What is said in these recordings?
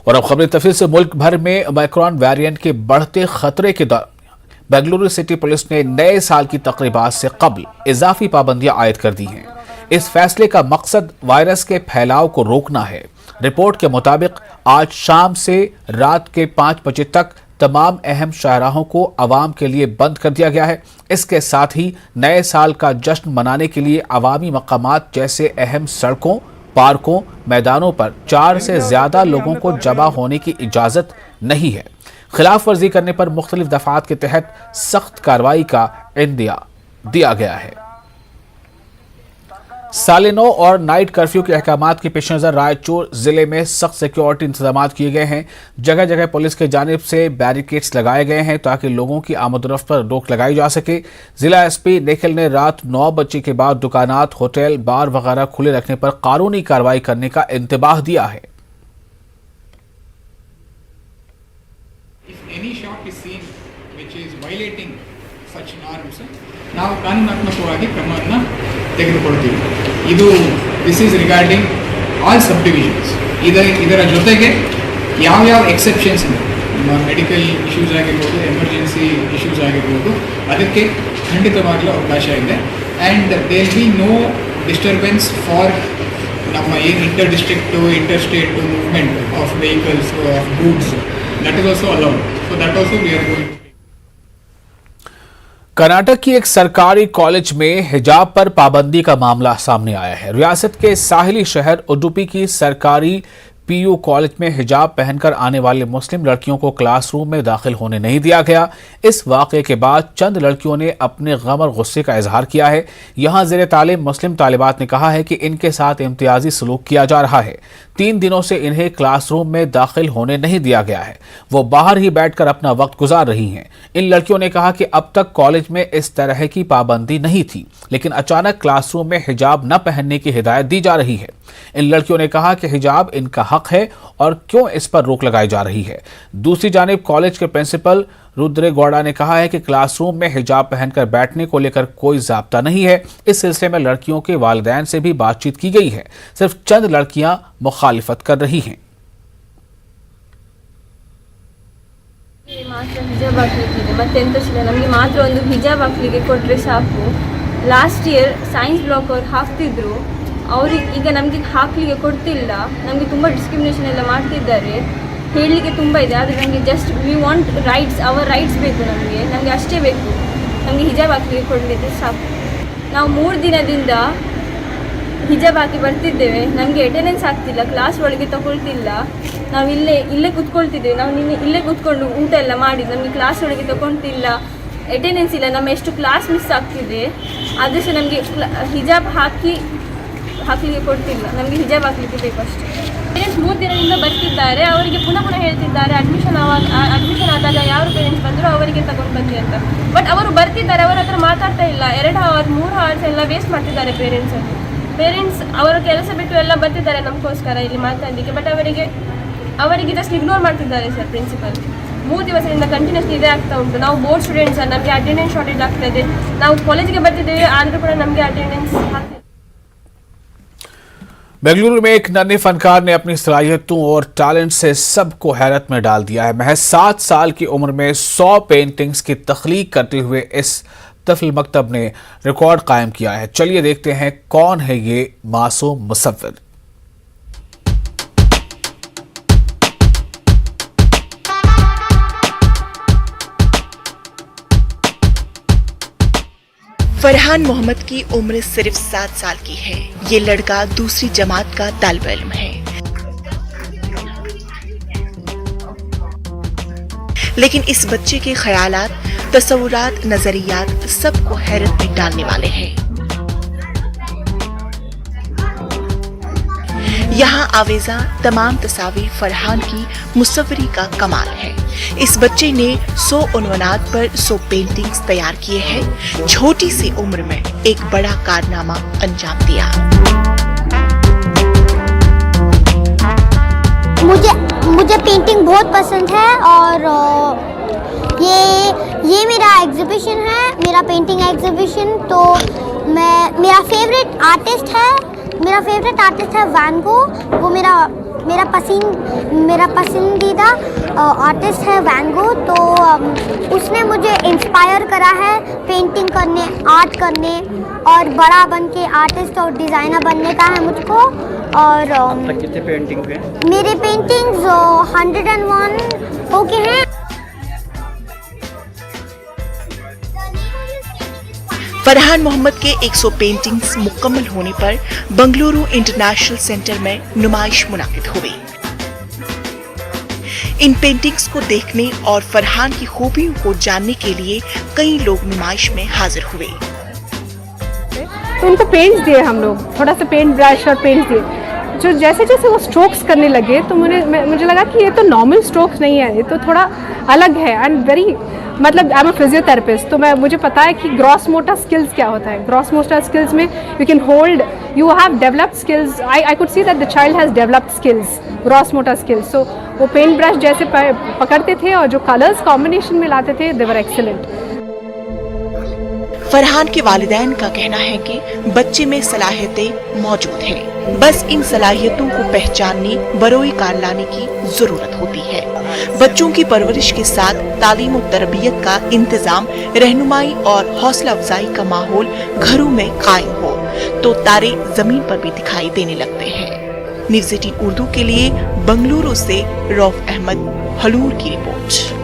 और अब खबरें तफसील से। मुल्क भर में ओमिक्रॉन वेरिएंट के बढ़ते खतरे के दौरान बेंगलुरु सिटी पुलिस ने नए साल की तकरीबात से कबल इजाफी पाबंदियां आयद कर दी हैं। इस फैसले का मकसद वायरस के फैलाव को रोकना है। रिपोर्ट के मुताबिक आज शाम से रात के 5 बजे तक तमाम अहम शाहराहों को आवाम के लिए बंद कर दिया गया है। इसके साथ ही नए साल का जश्न मनाने के लिए अवामी मकामात जैसे अहम सड़कों, पार्कों, मैदानों पर 4 से ज्यादा लोगों को जमा होने की इजाजत नहीं है। खिलाफ वर्जी करने पर मुख्तलिफ दफात के तहत सख्त कार्रवाई का इंदिया दिया गया है। साले 9 और नाइट कर्फ्यू के अहकामात के पेश नजर रायचूर जिले में सख्त सिक्योरिटी इंतजाम किए गए हैं। जगह जगह पुलिस की जानिब से बैरिकेड्स लगाए गए हैं ताकि लोगों की आमदोरफ्त पर रोक लगाई जा सके। जिला एसपी निखिल ने रात 9 बजे के बाद दुकानात, होटल, बार वगैरह खुले रखने पर कानूनी कार्रवाई करने का इंतबाह दिया है। ನಾವು ಕಾನೂನಾತ್ಮಕವಾಗಿ ಕ್ರಮವನ್ನು ತೆಗೆದುಕೊಳ್ತೀವಿ. This is regarding all sub divisions. ಇದರ ಜೊತೆಗೆ ಯಾವ್ಯಾವ ಎಕ್ಸೆಪ್ಷನ್ಸ್ ಇದೆ, ಮೆಡಿಕಲ್ ಇಶ್ಯೂಸ್ ಆಗಿರ್ಬೋದು, ಎಮರ್ಜೆನ್ಸಿ ಇಶ್ಯೂಸ್ ಆಗಿರ್ಬೋದು, ಅದಕ್ಕೆ ಖಂಡಿತವಾಗಲೂ ಅವಕಾಶ ಇದೆ. And there be no disturbance for ನಮ್ಮ ಏನು inter district, inter state movement of vehicles, of goods, that is also allowed. So that also we are going. Karnataka की एक सरकारी कॉलेज में हिजाब पर पाबंदी का मामला सामने आया है। रियासत के साहिली शहर उडुपी की सरकारी पीयू कॉलेज में हिजाब पहनकर आने वाले मुस्लिम लड़कियों को क्लासरूम में दाखिल होने नहीं दिया गया। इस वाक़े के बाद चंद लड़कियों ने अपने गम और गुस्से का इजहार किया है। यहाँ ज़ेरे तालीम मुस्लिम तालिबात ने कहा है कि इनके साथ इम्तियाजी सलूक किया जा रहा है। 3 दिनों से इन्हें क्लासरूम में दाखिल होने नहीं दिया गया है। वो बाहर ही बैठकर अपना वक्त गुजार रही हैं। इन लड़कियों ने कहा कि अब तक कॉलेज में इस तरह की पाबंदी नहीं थी, लेकिन अचानक क्लासरूम में हिजाब न पहनने की हिदायत दी जा रही है। इन लड़कियों ने कहा कि हिजाब इनका हक है और क्यों इस पर रोक लगाई जा रही है। दूसरी जानिब कॉलेज के प्रिंसिपल रुद्रे गौड़ा ने कहा है कि क्लासरूम में हिजाब पहनकर बैठने को लेकर कोई ज़ाब्ता नहीं है। इस सिलसिले में लड़कियों के वालिदैन से भी बातचीत की गई है। सिर्फ चंद लड़कियां मुखालिफत कर रही हैं। ಹಿಜಾಬ್ ಹಾಕ್ಲಿಕ್ಕಿದೆ, ಮತ್ತೆಂತಷ್ಟಿಲ್ಲ, ನಮಗೆ ಮಾತ್ರ ಒಂದು ಹಿಜಾಬ್ ಹಾಕ್ಲಿಕ್ಕೆ ಕೊಟ್ಟರೆ ಸಾಕು. ಲಾಸ್ಟ್ ಇಯರ್ ಸೈನ್ಸ್ ಬ್ಲಾಕ್ ಅವ್ರು ಹಾಕ್ತಿದ್ರು, ಅವ್ರಿಗೆ ಈಗ ನಮಗೆ ಹಾಕಲಿಕ್ಕೆ ಕೊಡ್ತಿಲ್ಲ. ನಮಗೆ ತುಂಬ ಡಿಸ್ಕ್ರಿಮಿನೇಷನ್ ಎಲ್ಲ ಮಾಡ್ತಿದ್ದಾರೆ. ಹೇಳಲಿಕ್ಕೆ ತುಂಬ ಇದೆ, ಆದರೆ ನಮಗೆ just we want rights, our rights ಬೇಕು. ನಮಗೆ ಅಷ್ಟೇ ಬೇಕು. ನಮಗೆ ಹಿಜಾಬ್ ಹಾಕಲಿಕ್ಕೆ ಕೊಡಲಿಕ್ಕೆ ಸಾಕು. ನಾವು 3 ದಿನದಿಂದ ಹಿಜಾಬ್ ಹಾಕಿ ಬರ್ತಿದ್ದೇವೆ. ನಮಗೆ ಅಟೆಂಡೆನ್ಸ್ ಆಗ್ತಿಲ್ಲ, ಕ್ಲಾಸ್ ಒಳಗೆ ತಗೊಳ್ತಿಲ್ಲ. ನಾವು ಇಲ್ಲೇ ಕೂತ್ಕೊಳ್ತಿದ್ದೇವೆ. ನಾವು ಇಲ್ಲೇ ಕೂತ್ಕೊಂಡು ಊಟ ಎಲ್ಲ ಮಾಡಿ ನಮಗೆ ಕ್ಲಾಸ್ ಒಳಗೆ ತಗೊಳ್ತಿಲ್ಲ, ಅಟೆಂಡೆನ್ಸ್ ಇಲ್ಲ. ನಮ್ಮ ಎಷ್ಟು ಕ್ಲಾಸ್ ಮಿಸ್ ಆಗ್ತಿದೆ, ಆದರೆ ಸಹ ನಮಗೆ ಹಿಜಾಬ್ ಹಾಕಲಿಕ್ಕೆ ಕೊಡ್ತಿಲ್ಲ. ನಮಗೆ ಹಿಜಾಬ್ ಹಾಕಲಿಕ್ಕೆ ಬೇಕು ಅಷ್ಟೇ. ಪೇರೆಂಟ್ಸ್ 3 ದಿನದಿಂದ ಬರ್ತಿದ್ದಾರೆ. ಅವರಿಗೆ ಪುನಃ ಹೇಳ್ತಿದ್ದಾರೆ ಅಡ್ಮಿಷನ್ ಆದಾಗ ಯಾರು ಪೇರೆಂಟ್ಸ್ ಬಂದರೂ ಅವರಿಗೆ ತಗೊಂಡು ಬನ್ನಿ ಅಂತ. ಬಟ್ ಅವರು ಬರ್ತಿದ್ದಾರೆ, ಅವರ ಹತ್ರ ಮಾತಾಡ್ತಾ ಇಲ್ಲ. 2 ಅವರ್ 3 ಅವರ್ಸ್ ಎಲ್ಲ ವೇಸ್ಟ್ ಮಾಡ್ತಿದ್ದಾರೆ ಪೇರೆಂಟ್ಸ್. ಅವರ ಕೆಲಸ ಬಿಟ್ಟು ಎಲ್ಲ ಬರ್ತಿದ್ದಾರೆ ನಮಗೋಸ್ಕರ ಇಲ್ಲಿ ಮಾತಾಡಲಿಕ್ಕೆ. ಬಟ್ ಅವರಿಗೆ ಜಸ್ಟ್ ಇಗ್ನೋರ್ ಮಾಡ್ತಿದ್ದಾರೆ ಸರ್ ಪ್ರಿನ್ಸಿಪಲ್. 3 ದಿವಸದಿಂದ ಕಂಟಿನ್ಯೂಸ್ಲಿ ಇದೇ ಆಗ್ತಾ ಉಂಟು. ನಾವು ಬೋರ್ಡ್ ಸ್ಟೂಡೆಂಟ್ಸ್, ನಮಗೆ ಅಟೆಂಡೆನ್ಸ್ ಶಾರ್ಟೇಜ್ ಆಗ್ತಾ ಇದೆ. ನಾವು ಕಾಲೇಜಿಗೆ ಬರ್ತಿದ್ದೇವೆ, ಆದರೂ ಕೂಡ ನಮಗೆ ಅಟೆಂಡೆನ್ಸ್ ಆಗ್ತಿದೆ. बेंगलुरु में एक नन्हे फनकार ने अपनी सलाहियतों और टैलेंट से सबको हैरत में डाल दिया है। महज 7 साल की उम्र में 100 पेंटिंग्स की तख्लीक करते हुए इस तफल मकतब ने रिकॉर्ड कायम किया है। चलिए देखते हैं कौन है ये मासूम मुसव्विर। फरहान मोहम्मद की उम्र सिर्फ 7 साल की है। ये लड़का दूसरी जमात का तालिब इल्म है, लेकिन इस बच्चे के ख्यालात, तसव्वुरात, नजरियात सबको हैरत में डालने वाले हैं। यहाँ आवेजा तमाम तस्वीर फरहान की मुसव्वरी का कमाल है। इस बच्चे ने 100 उन्वानात पर 100 पेंटिंग्स तैयार किए हैं। छोटी सी उम्र में एक बड़ा कारनामा अंजाम दिया। मुझे पेंटिंग बहुत पसंद है और ये मेरा एग्जीबिशन है, मेरा पेंटिंग एग्जीबिशन। तो मेरा फेवरेट आर्टिस्ट है मेरा फेवरेट आर्टिस्ट है वैन गो। वो मेरा पसंदीदा आर्टिस्ट है वैन गो। तो उसने मुझे इंस्पायर करा है पेंटिंग करने, आर्ट करने, और बड़ा बन के आर्टिस्ट और डिज़ाइनर बनने का है मुझको। और तक कितने पेंटिंग हुए? मेरे पेंटिंग्स 101 होके हैं। फरहान मोहम्मद के 100 पेंटिंग्स मुकम्मल होने पर बंगलुरु इंटरनेशनल सेंटर में नुमाइश मुनाकिद हुई। इन पेंटिंग्स को देखने और फरहान की खूबियों को जानने के लिए कई लोग नुमाइश में हाजिर हुए। तो उनको पेंट्स दिए हम लोग, थोड़ा सा पेंट ब्रश और पेंट्स दिए। जो जैसे जैसे वो स्ट्रोक्स करने लगे तो मुझे लगा कि ये तो नॉर्मल स्ट्रोक्स नहीं है, ये तो थोड़ा अलग है। एंड वेरी मतलब आई एम अ फिजियोथेरेपिस्ट, तो मुझे पता है कि ग्रॉस मोटर स्किल्स क्या होता है। ग्रॉस मोटर स्किल्स में you can hold, you have developed skills. I could see that the child has developed skills, gross motor skills. So वो पेंट ब्रश जैसे पकड़ते थे और जो कलर्स कॉम्बिनेशन में लाते थे, दे वर एक्सीलेंट। फरहान के वालिदैन का कहना है कि बच्चे में सलाहियतें मौजूद हैं, बस इन सलाहियतों को पहचानने, बरोए कार लाने की जरूरत होती है। बच्चों की परवरिश के साथ तालीम और तरबियत का इंतजाम, रहनुमाई और हौसला अफजाई का माहौल घरों में कायम हो तो तारे जमीन पर भी दिखाई देने लगते हैं। न्यूज़ 18 उर्दू के लिए बंगलुरु से रौफ अहमद हलूर की रिपोर्ट।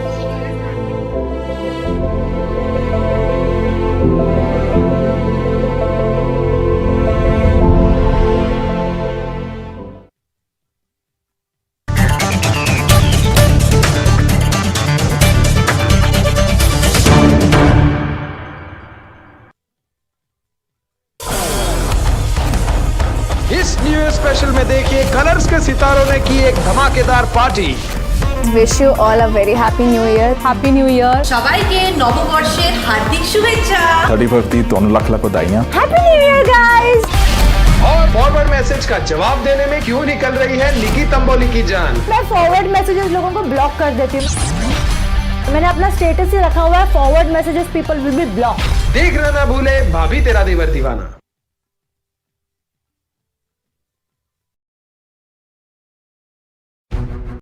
इस न्यू ईयर स्पेशल में देखिए कलर्स के सितारों ने की एक धमाकेदार party. Wish you all a very happy new year. Happy New Year. সবাইকে নববর্ষের হার্দিক শুভেচ্ছা। 31 तो लाख लाख बधाइयाँ। Happy New Year, guys. और फॉरवर्ड मैसेज का जवाब देने में क्यों निकल रही है निकी तंबोली की जान। मैं फॉरवर्ड मैसेजेस लोगों को ब्लॉक कर देती हूँ। मैंने अपना स्टेटस ही रखा हुआ है, forward messages people will be block. देखना ना भूले भाभी तेरा देवर दीवाना।